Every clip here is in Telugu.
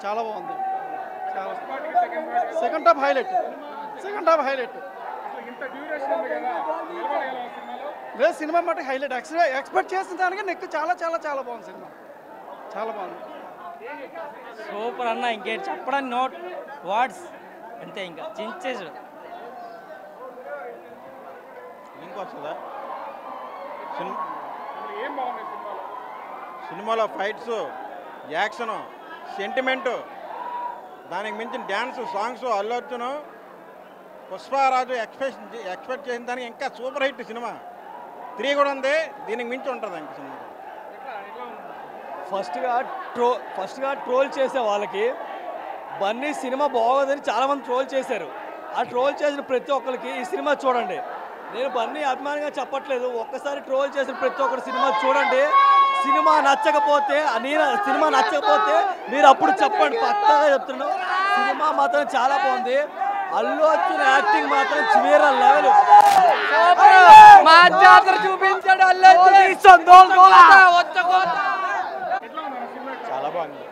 చాలా బాగుంది. Second half highlight. లేదు సినిమా మటుకు హైలైట్. ఎక్స్పెక్ట్ చేసిన దానికి నెక్కు చాలా చాలా చాలా బాగుంది సినిమా. చాలా బాగుంది. సూపర్ అన్న. ఇంకేం చెప్పడానికి నోట్ వర్డ్స్ అంతే. ఇంకా చించేసు ఇంకొస్తుందా సినిమాలో ఫైట్స్, యాక్షన్, సెంటిమెంటు, దానికి మించిన dance, songs, Allu Arjun, Pushparaju expect చేసిన దానికి ఇంకా సూపర్ హిట్ సినిమా. 3 కూడా ఉంది, దీనికి మించి ఉంటుంది ఇంక సినిమా. ఫస్ట్గా ట్రోల్ చేసే వాళ్ళకి బన్నీ సినిమా బాగోదని చాలామంది ట్రోల్ చేశారు. ఆ ట్రోల్ చేసిన ప్రతి ఒక్కరికి ఈ సినిమా చూడండి. నేను బన్నీ అభిమానిగా చెప్పట్లేదు, ఒక్కసారి ట్రోల్ చేసిన ప్రతి ఒక్కరు సినిమా చూడండి. సినిమా నచ్చకపోతే మీరు అప్పుడు చెప్పండి. పక్కాగా చెప్తున్నాను, సినిమా మాత్రం చాలా బాగుంది. అల్లు అర్జున్ యాక్టింగ్ మాత్రం వేరే లెవెల్. చూపించాడు అల్లు అర్జున్. చాలా బాగుంది.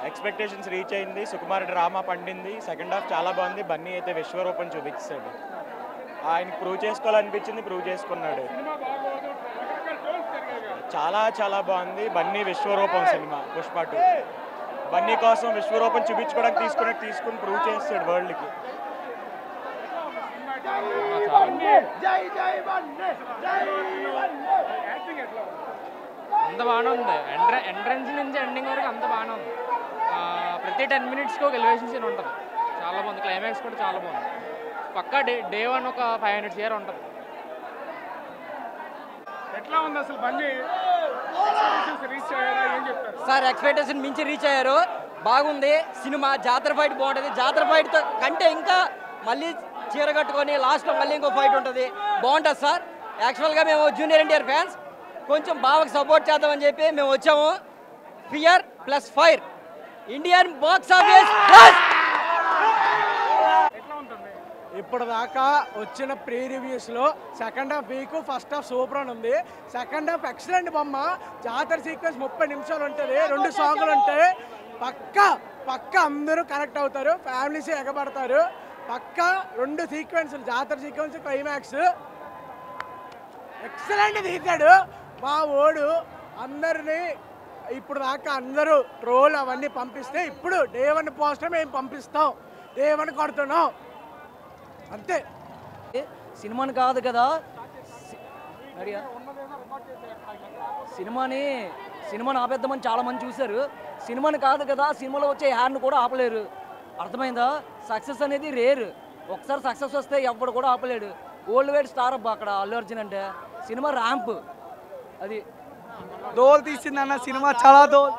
ఎక్స్పెక్టేషన్స్ రీచ్ అయింది. సుకుమార్ డ్రామా పండింది. సెకండ్ హాఫ్ చాలా బాగుంది. బన్నీ అయితే విశ్వరూపం చూపించాడు. ఆయనకి ప్రూవ్ చేసుకోవాలనిపించింది, ప్రూవ్ చేసుకున్నాడు. చాలా చాలా బాగుంది. బన్నీ విశ్వరూపం సినిమా. పుష్ప 2 బన్నీ కోసం విశ్వరూపం చూపించుకోవడానికి తీసుకుని ప్రూవ్ చేస్తాడు వరల్డ్కి. అంత బాగానే ఉంది. ఎంట్రన్స్ నుంచి ఎండింగ్ వరకు అంత బాగానే ఉంది. ప్రతి 10 minutesకి ఒక ఎలివేషన్ సీన్ ఉంటుంది. చాలా బాగుంది. క్లైమాక్స్ కూడా చాలా బాగుంది. పక్కా డే 1 ఒక 500 షేర్ ఉంటుంది. ఎట్లా ఉంది అసలు బన్నీ రీచ్ అయ్యారా? ఏం చెప్తారు సార్? ఎక్స్పెక్టేషన్ మించి రీచ్ అయ్యారు. బాగుంది సినిమా. జాతర ఫైట్ బాగుంటుంది. జాతర ఫైట్ కంటే ఇంకా మళ్ళీ చీర కట్టుకొని లాస్ట్లో మళ్ళీ ఇంకో ఫైట్ ఉంటుంది. బాగుంటుంది సార్. యాక్చువల్గా మేము జూనియర్ ఎన్టీఆర్ ఫ్యాన్స్, కొంచెం బావకి సపోర్ట్ చేద్దామని చెప్పి మేము వచ్చాము. Fear plus fire Indian box office. ఇప్పటిదాకా వచ్చిన ప్రీ రివ్యూస్లో second half weak, first half super అని ఉంది. సెకండ్ హాఫ్ ఎక్సలెంట్ బొమ్మ. జాతర సీక్వెన్స్ 30 నిమిషాలు ఉంటుంది. 2 సాంగులు ఉంటాయి. పక్క అందరూ కనెక్ట్ అవుతారు. ఫ్యామిలీస్ ఎగబడతారు. పక్క 2 సీక్వెన్స్లు, జాతర సీక్వెన్స్, క్లైమాక్స్ ఎక్సలెంట్ తీశాడు మా ఓడు. అందరినీ ఇప్పుడు దాకా అందరూ ట్రోల్ అవన్నీ పంపిస్తే ఇప్పుడు డే 1 పోస్టర్ మేము పంపిస్తాం. డే 1 కొడుతున్నాం అంతే. సినిమాని కాదు కదా, సినిమాని ఆపేద్దామని చాలా మంది చూశారు. సినిమాని కాదు కదా, సినిమాలో వచ్చే హ్యాండ్ కూడా ఆపలేరు. అర్థమైందా? సక్సెస్ అనేది రేర్. ఒకసారి సక్సెస్ వస్తే ఎవడు కూడా ఆపలేడు. ఓల్డ్ వైడ్ స్టార్ అబ్బా అక్కడ అల్లు అర్జున్ అంటే. సినిమా ర్యాంప్ అది. దోల్ తీసిందన్న సినిమా, చాలా దోల్.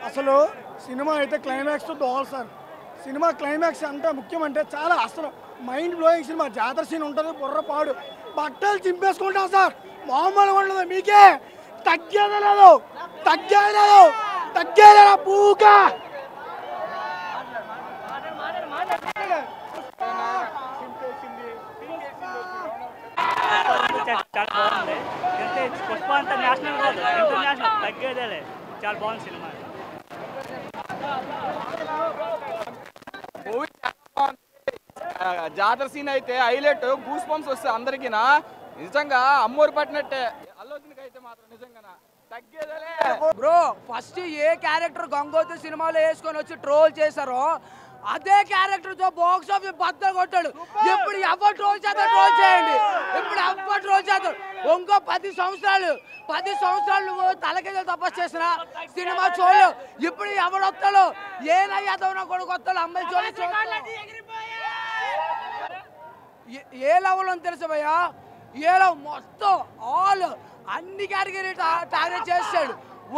అసలు సినిమా అయితే క్లైమాక్స్ దోల్ సార్. సినిమా క్లైమాక్స్ అంటే ముఖ్యమంటే చాలా అసలు మైండ్ బ్లోయింగ్ సినిమా. జాతర సీన్ ఉంటుంది, బుర్రపాడు, బట్టలు చింపేసుకుంటాం సార్. మామూలుగా ఉండదు. మీకే తగ్గేదే లేదు పూక. చాలా బాగుంది. పుష్ప అంతా నేషనల్ కాదు, ఇంటర్నేషనల్. తగ్గేదేలే. చాలా బాగుంది సినిమా. జాతర సీన్ అయితే హైలైట్. గూస్ బంప్స్ వస్తాయి అందరికి. నిజంగా అమ్మోరు పట్టినట్టే. అల్లు అర్జున్కి అయితే మాత్రం నిజంగా తగ్గేదేలే. బ్రో ఫస్ట్ ఏ క్యారెక్టర్ గంగోత్రి సినిమాలో వేసుకొని వచ్చి ట్రోల్ చేశారో అదే క్యారెక్టర్ తో బాక్స్ ఆఫీస్ బద్దలు కొట్టాడు. ఇప్పుడు ఎవరు ట్రోల్ చేస్తారు ట్రోల్ చేయండి. ఇప్పుడు ఎవరు ట్రోల్ చేస్తారు. ఇంకో 10 సంవత్సరాలు నువ్వు తలకేజలు తపస్సు చేసిన సినిమా చూడలేవు. ఇప్పుడు ఎవడు వస్తాడు? ఏనయ్యాదో కొడుకు వస్తాడు. అమ్మాయి ఏ లెవెల్ అని తెలుసు భయ్యా. ఏ లెవెల్ మొత్తం ఆల్ అన్ని కేటగిరీ టార్గెట్ చేస్తాడు.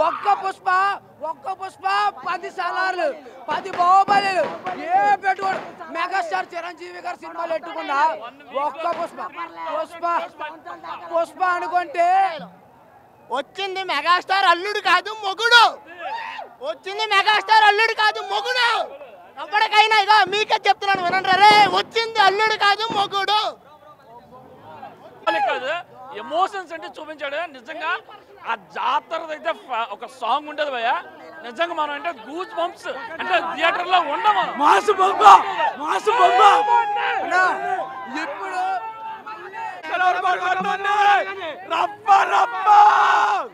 ఒక్క పుష్ప 10 సాలార్లు, 10 బాహుబలిలు ఏ పెట్టుకోడు. మెగాస్టార్ చిరంజీవి గారు సినిమాలు పెట్టుకున్నా ఒక్క పుష్ప అనుకుంటే వచ్చింది మెగాస్టార్ అల్లుడు కాదు మొగుడు. ఎవరికైనా ఇక మీకే చెప్తున్నాను వినండి రే, వచ్చింది అల్లుడు కాదు మొగుడు. కాదు ఎమోషన్స్ అంటే చూపించాడు నిజంగా. ఆ జాతర అయితే ఒక సాంగ్ ఉంటుంది భయ్య, నిజంగా మనం అంటే గూస్ బంప్స్ అంటే థియేటర్ లో ఉండము. మాసు బొమ్మ